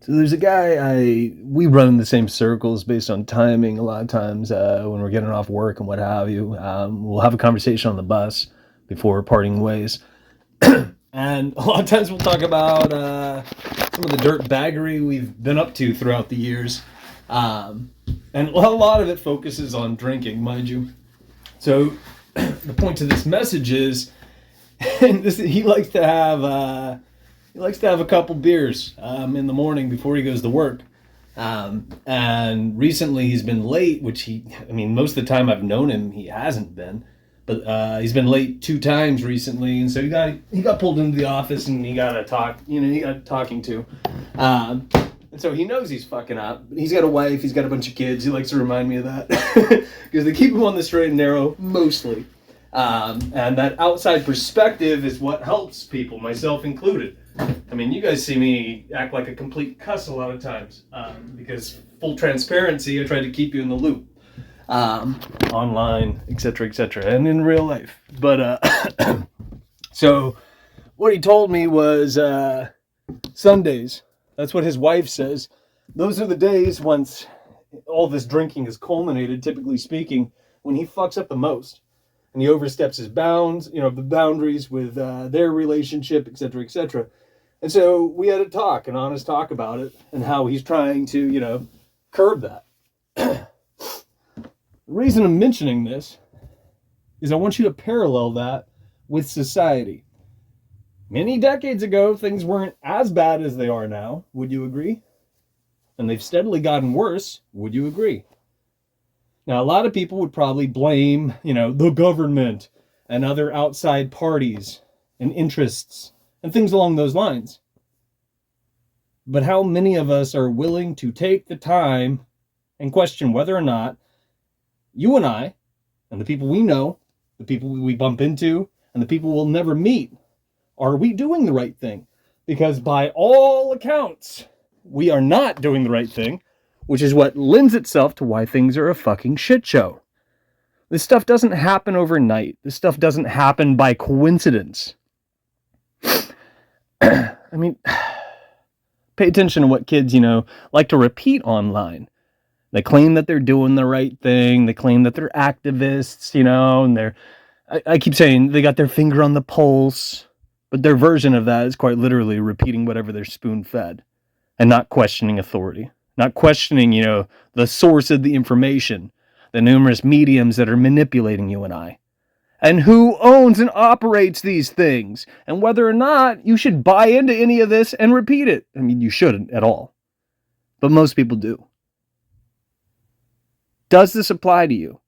So there's a guy we run in the same circles based on timing. A lot of times when we're getting off work and what have you, we'll have a conversation on the bus before parting ways. And a lot of times we'll talk about some of the dirt baggery we've been up to throughout the years. And a lot of it focuses on drinking, mind you. So the point to this message is, and he likes to have a couple beers in the morning before he goes to work. And recently he's been late, which most of the time I've known him, he hasn't been. But he's been late 2 times recently, and so he got pulled into the office and he got talking to. And so he knows he's fucking up. He's got a wife, he's got a bunch of kids. He likes to remind me of that because they keep him on the straight and narrow mostly. And that outside perspective is what helps people, myself included. I mean, you guys see me act like a complete cuss a lot of times because full transparency, I try to keep you in the loop. Online, etc., and in real life. But so what he told me was Sundays. That's what his wife says. Those are the days once all this drinking has culminated, typically speaking, when he fucks up the most. And he oversteps his bounds, the boundaries with their relationship, etc. And so we had an honest talk about it, and how he's trying to, curb that. The reason I'm mentioning this is I want you to parallel that with society. Many decades ago, things weren't as bad as they are now. Would you agree? And they've steadily gotten worse. Would you agree? Now, a lot of people would probably blame, the government and other outside parties and interests and things along those lines. But how many of us are willing to take the time and question whether or not you and I, and the people we know, the people we bump into, and the people we'll never meet, are we doing the right thing? Because by all accounts, we are not doing the right thing, which is what lends itself to why things are a fucking shit show. This stuff doesn't happen overnight. This stuff doesn't happen by coincidence. I mean, pay attention to what kids, like to repeat online. They claim that they're doing the right thing. They claim that they're activists, and I keep saying they got their finger on the pulse, but their version of that is quite literally repeating whatever they're spoon-fed and not questioning authority, not questioning, the source of the information, the numerous mediums that are manipulating you and I, and who owns and operates these things, and whether or not you should buy into any of this and repeat it. I mean, you shouldn't at all, but most people do. Does this apply to you?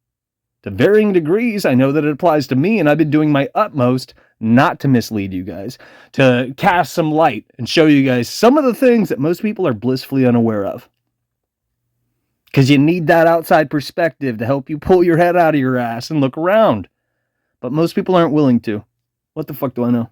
To varying degrees, I know that it applies to me, and I've been doing my utmost not to mislead you guys, to cast some light and show you guys some of the things that most people are blissfully unaware of. Because you need that outside perspective to help you pull your head out of your ass and look around. But most people aren't willing to. What the fuck do I know?